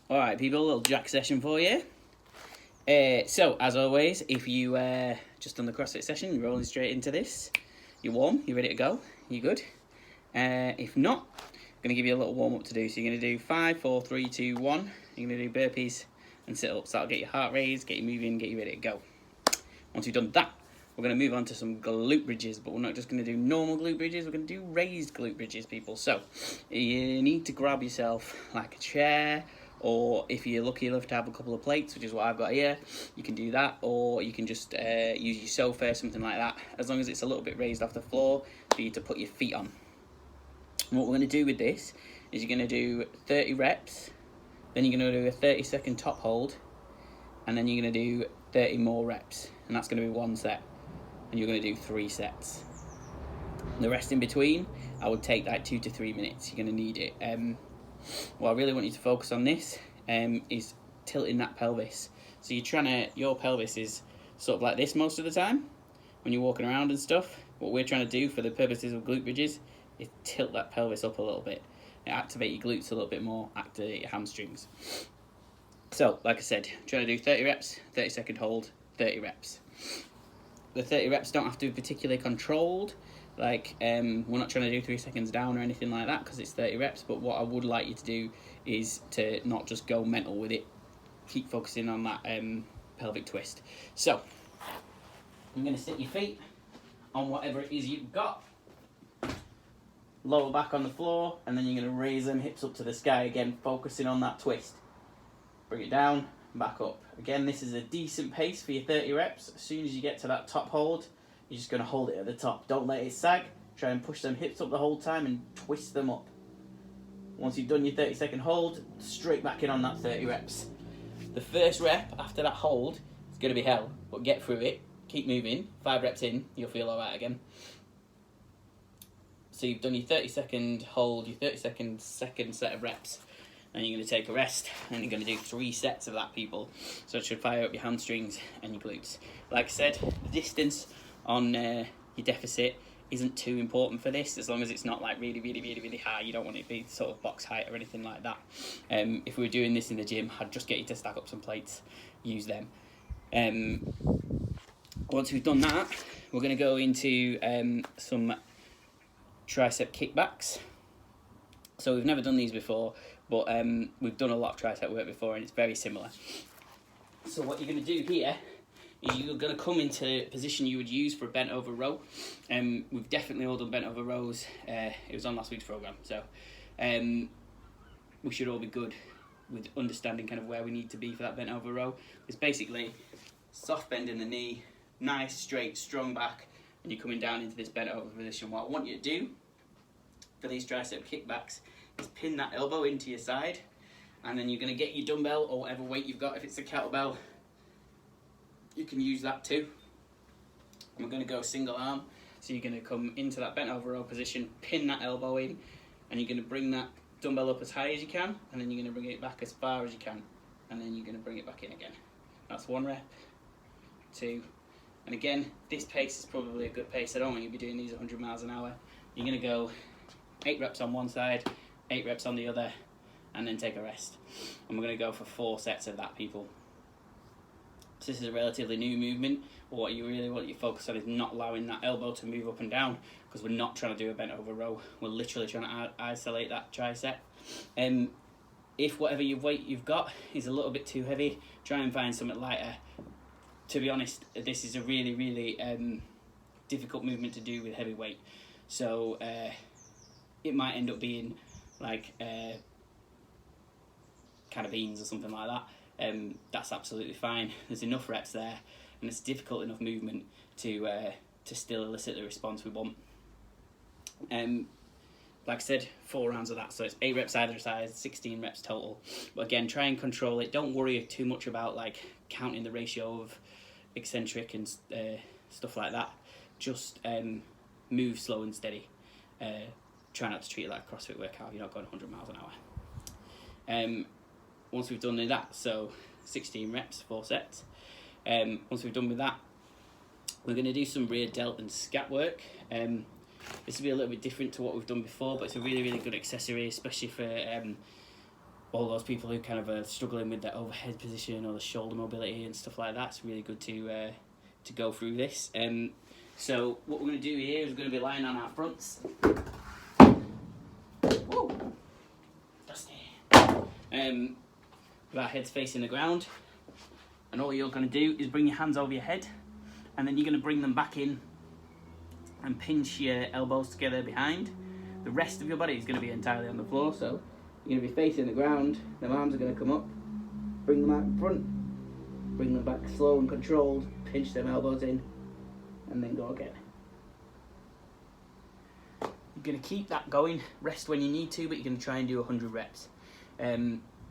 Alright people, a little jack session for you. So, as always, if you just done the CrossFit session, you're rolling straight into this. You're warm, you're ready to go, you're good. If not, I'm going to give you a little warm up to do. So you're going to do 5, 4, 3, 2, 1. You're going to do burpees and sit-ups. That'll get your heart raised, get you moving, get you ready to go. Once you've done that, we're going to move on to some glute bridges, but we're not just going to do normal glute bridges, we're going to do raised glute bridges, people. So, you need to grab yourself like a chair, or if you're lucky enough to have a couple of plates, which is what I've got here, you can do that, or you can just use your sofa or something like that, as long as it's a little bit raised off the floor for you to put your feet on. And what we're going to do with this is you're going to do 30 reps, then you're going to do a 30-second top hold, and then you're going to do 30 more reps, and that's going to be one set, and you're going to do 3 sets. The rest in between, I would take like 2 to 3 minutes. You're going to need it. What I really want you to focus on this is tilting that pelvis. So your pelvis is sort of like this most of the time when you're walking around and stuff. What we're trying to do for the purposes of glute bridges is tilt that pelvis up a little bit. Activate your glutes a little bit more, activate your hamstrings. So, like I said, trying to do 30 reps, 30-second hold, 30 reps. The 30 reps don't have to be particularly controlled. Like, we're not trying to do 3 seconds down or anything like that because it's 30 reps. But what I would like you to do is to not just go mental with it. Keep focusing on that pelvic twist. So, I'm going to sit your feet on whatever it is you've got. Lower back on the floor, and then you're going to raise them hips up to the sky again, focusing on that twist. Bring it down, back up. Again, this is a decent pace for your 30 reps. As soon as you get to that top hold, you're just going to hold it at the top. Don't let it sag. Try and push them hips up the whole time and twist them up. Once you've done your 30-second hold, straight back in on that 30 reps. The first rep after that hold is going to be hell, but get through it. Keep moving. 5 reps in, you'll feel alright again. So you've done your 30-second hold, your 30-second second set of reps. And you're going to take a rest, and you're going to do 3 sets of that, people. So it should fire up your hamstrings and your glutes. Like I said, the distance on your deficit isn't too important for this, as long as it's not like really high. You don't want it to be sort of box height or anything like that. If we were doing this in the gym, I'd just get you to stack up some plates, use them. Once we've done that, we're going to go into some tricep kickbacks. So we've never done these before, but we've done a lot of tricep work before, and it's very similar. So what you're going to do here is you're going to come into the position you would use for a bent over row. We've definitely all done bent over rows. It was on last week's program, so we should all be good with understanding kind of where we need to be for that bent over row. It's basically soft bend in the knee, nice, straight, strong back, and you're coming down into this bent over position. What I want you to do for these tricep kickbacks is pin that elbow into your side, and then you're going to get your dumbbell or whatever weight you've got. If it's a kettlebell, you can use that too. And we're going to go single arm, so you're going to come into that bent over row position, pin that elbow in, and you're going to bring that dumbbell up as high as you can, and then you're going to bring it back as far as you can, and then you're going to bring it back in again. That's 1 rep, 2, and again, this pace is probably a good pace. I don't want you to be doing these 100 miles an hour. You're going to go 8 reps on one side, 8 reps on the other, and then take a rest. And we're going to go for 4 sets of that, people. So this is a relatively new movement. What you really want you to focus on is not allowing that elbow to move up and down, because we're not trying to do a bent over row. We're literally trying to isolate that tricep. If whatever weight you've got is a little bit too heavy, try and find something lighter. To be honest, this is a really difficult movement to do with heavy weight. So it might end up being like can of beans or something like that. That's absolutely fine. There's enough reps there, and it's difficult enough movement to still elicit the response we want. Like I said, 4 rounds of that, so it's 8 reps either side, 16 reps total. But again, try and control it. Don't worry too much about like counting the ratio of eccentric and stuff like that. Just move slow and steady. Try not to treat it like a CrossFit workout. You're not going 100 miles an hour. Once we've done that, so 16 reps, 4 sets. Once we've done with that, we're going to do some rear delt and scat work. This will be a little bit different to what we've done before, but it's a really good accessory, especially for all those people who kind of are struggling with the overhead position or the shoulder mobility and stuff like that. It's really good to go through this. So what we're going to do here is we're going to be lying on our fronts. Whoa, dusty. With our heads facing the ground, and all you're going to do is bring your hands over your head, and then you're going to bring them back in and pinch your elbows together behind. The rest of your body is going to be entirely on the floor, so you're going to be facing the ground. The arms are going to come up, bring them out in front, bring them back slow and controlled, pinch them elbows in, and then go again. You're going to keep that going, rest when you need to, but you're going to try and do 100 reps.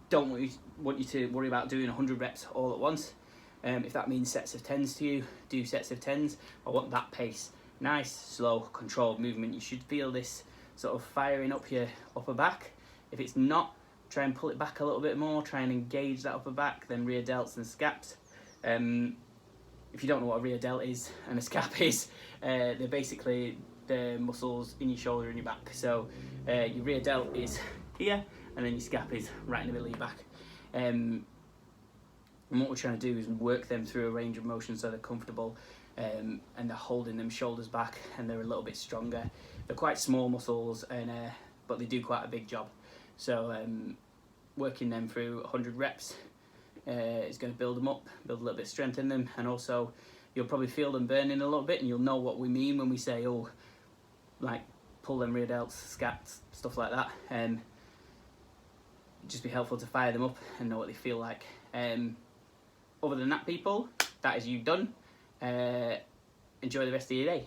Don't want you to worry about doing 100 reps all at once. If that means sets of 10s to you, do sets of 10s. I want that pace. Nice, slow, controlled movement. You should feel this sort of firing up your upper back. If it's not, try and pull it back a little bit more. Try and engage that upper back, then rear delts and scaps. If you don't know what a rear delt is and a scap is, they're basically the muscles in your shoulder and your back. So your rear delt is here, and then your scap is right in the middle of your back. And what we're trying to do is work them through a range of motion so they're comfortable, and they're holding them shoulders back, and they're a little bit stronger. They're quite small muscles, but they do quite a big job. So working them through 100 reps is going to build them up, build a little bit of strength in them, and also you'll probably feel them burning a little bit, and you'll know what we mean when we say, oh, like pull them rear delts, scaps, stuff like that. Just be helpful to fire them up and know what they feel like. Other than that, people, that is you done. Enjoy the rest of your day.